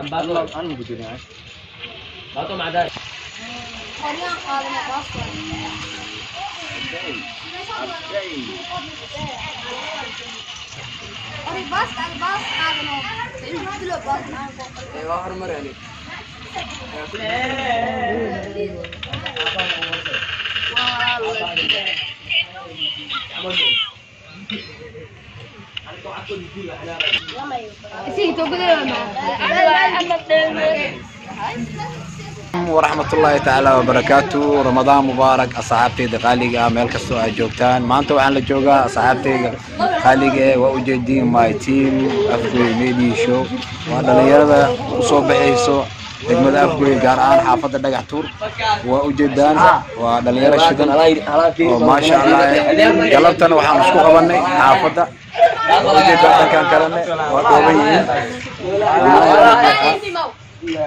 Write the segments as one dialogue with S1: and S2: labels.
S1: أنا بقول لك باتو مع ده
S2: ورحمة الله تعالى وبركاته. رمضان مبارك أصحابتي دقاليقة ميل كستو أجوكتان مانتو وحان لجوغا أصحابتي قاليقة وأجدين ماي تيم أفقوي ميدي شو وهذا ليرده وصوب بحيسو دقمد أفقوي قارعان حافظة دقحتور وأجدان وهذا ليرده شدن وما شاء الله قلبتنا وحان نسكو قبني حافظة وأجدان كان كرني وقوبيين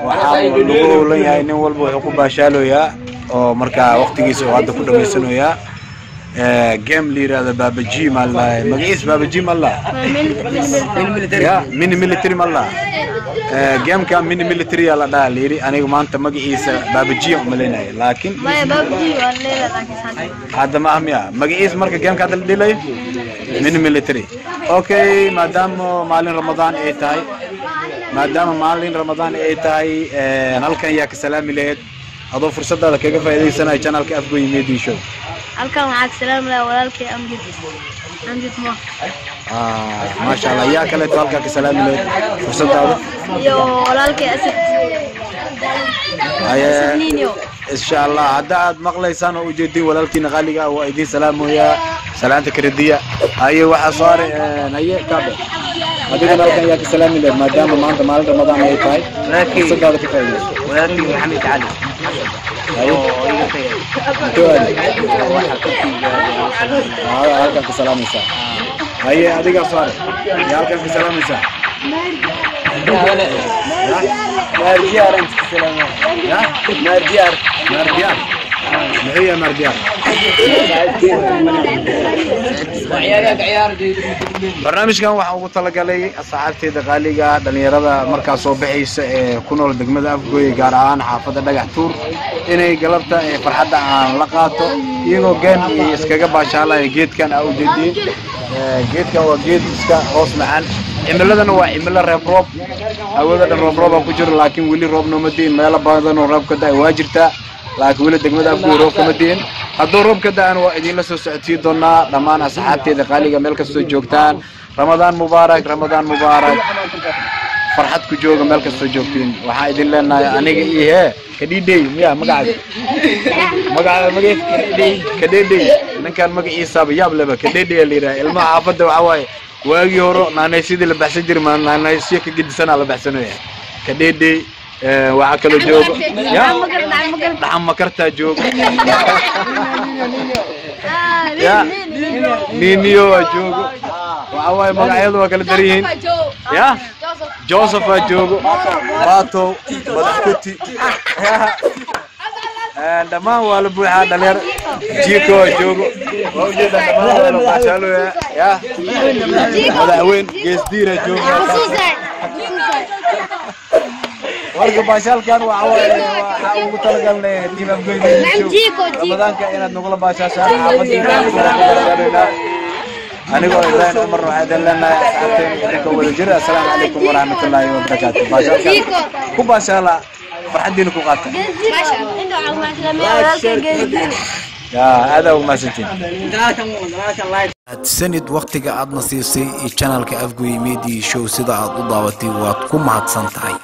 S2: waxaan lagu leeyahay nin walba wuxuu ku baashaalooyaa oo marka waqtigiisa uu hadda ku dhameysanayaa game leader babaji malay magiis babaji malay mini military malay game ka mini military la dhaleeri aniga maanta magiisa babaji u maleynay laakiin babaji waa leeyahay hadda ma ahmiya magiis marka game ka hadda dhilay mini military okay maadaama maalin ramadaan ay tahay maadaama maalin ramadaan ay tahay halkan yaa ka salaami lahayd adoo fursadaada kaga faa'iideysanay channelka Afgoy Media Show
S3: halkan waxaa ka salaami lahaa walaalkay amjid mo
S2: ma sha Allah yaa kale halkan ka salaami lahayd fursadaada
S3: iyo walaalkay asad
S2: إن شاء الله عداد مقليسان وجدي ولكن غالي وأيدي سلام ويا سلامتك كردية هاي وحصار هاي كابل هذا كان لك يا سلام اللي ما دام ما أنت مال رمضان هاي تاي لكن صدق كفاية
S1: ولكن محمد علي
S2: هاي هذا كان سلام مساء هاي هذا كان صار يا كان سلام مساء
S1: مرجيار أنت سلام
S2: يا
S1: مرجيار
S2: هي مرجيار برنامج كان waxa ugu talagalay asxaabteeda qaaliga dhalinyarada markaas soo bixaysa ee ku nool degmada Afgoy gaar ahaan xaafadda Dhagaxtuur inay galabta farxadda aan la qaato iyagoo gaan iskaga baashaalay geedkan aw jeedin geedkan waa geed iska hoos macaan cimiladana waa cimilo roob awooda roob ku jiro laakiin wali roob nooma diin meel badan oo roob ka daa waa jirta laakiin wali degmada Afgoy roob kama diin haddii roob ka daan waa idin la soo socodsiin doonaa dhammaan asxaabteeda qaaliga meel kasta joogtaan رمضان مبارك فرحت كجوجا ملك السجوكين وحايد لنا أنا إيه كديدي يا مقعد كديدي من كان مقعد إصابة يا بلبا كديدي اللي را الماء عفد وعواي واجي ورو أنا يسيد اللي بحسجر ما أنا يسيك قد سنة على بحسنه كديدي وعكلوا جوجا يا نعم مكرتها جوجا يا نينيو جوجا وعواي مقعد وكل دريين يا جوزيف جوجو باتو بدحكتي دمان ولا بوحة دلير جيكو جوجو موجود دمان ولا بحشالو يا مدحوين جيسديرة جوجو ورقة باشال كان وعواي وحاول تلقى تيم أفغوي رمضان كائنات نقول باشال أنا أقول إبراهيم عمر وعيد لنا السلام عليكم ورحمة الله وبركاته. ما شاء الله فرحدين كوقاتنا.
S3: ما شاء الله
S2: يا هذا هو ما سنتين. سند وقتك عاد نصيصي channel كأفغوي ميدي شو سيدا عاد ضاوتي واتكم عاد سنتهاي.